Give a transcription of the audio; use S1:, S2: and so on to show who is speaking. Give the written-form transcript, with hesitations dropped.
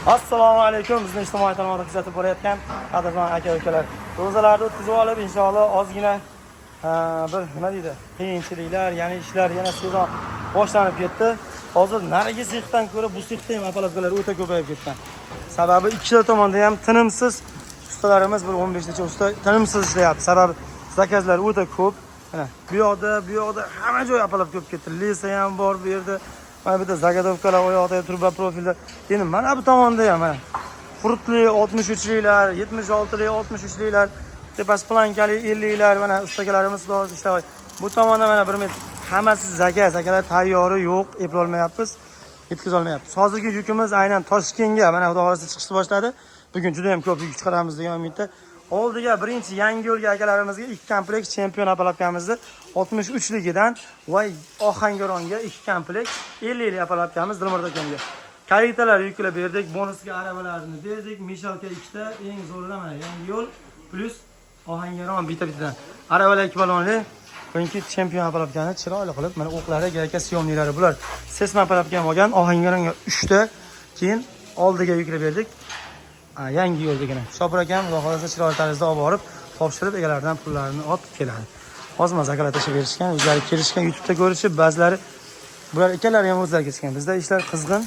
S1: Assalomu alaykum. Bizni ijtimoiy tarmoqda kuzatib borayotgan qadrdon aka-ukalar. Ro'zalarni o'tkazib olib, inshaalloh ozgina bir nima deydi? Qiyinchiliklar, ya'ni ishlar yana sezon boshlanib ketdi. Hozir narigi sexdan ko'ra bu sexda ham apparatlar o'ta ko'payib ketgan. Sababi ikkala tomonda ham tinimsiz ustalarimiz bir 15 tacha usta tinimsiz ishlayapti. Sababi zakazlar o'ta ko'p. Mana bu yoqda hamma joy apparat ko'p ketdi. Lesa ham bor bu yerda. Mana bu yerda zagadovkalar, o yoqda turba profillar. Endi mana bu tomonda ham mana furutli 63liklar, 76lik, 63liklar, tepasi plankali 50liklar, mana ustakalarimiz bor ishlayapti. Bu tomonda mana bir metr hammasi zakalar tayyori yo'q, eplolmayapmiz, yetkazolmayapmiz. Hozirgi yukimiz aynan Toshkentga mana xudo xolasa chiqishni boshladi. Bugun juda ham ko'p yuk chiqaramiz degan umidda. Oldiga birinchi yangi yo'lga akalarimizga 2 komplekt chempion apparatamizni 63ligidan va Ohangaronga 2 komplekt 50lik apparatamiz Dilmurod akamga. Kalitalar yuklab berdik, bonusga aravalarni berdik. Mishalka 2 ta eng zo'ridan mana yangi yo'l plus Ohangaron bitta-bittadan. Aravalar 2 balonli birinchi chempion apparatni chiroyli qilib mana o'qlari, gaka syomnilari bular. Sesma apparatga ham olgan, Ohangaronga 3 ta, keyin oldiga yuklab berdik. Yangi yo'l degani. Shopir akam xudo xolasa chiroyli tarzda olib borib, topshirib egalaridan pullarini olib keladi. Hozir zakalat tashlab berishgan, o'zlari kelishgan, YouTube'da ko'rishib, ba'zilari bular ekalari ham o'zlari ketgan. Bizda ishlar qizg'in.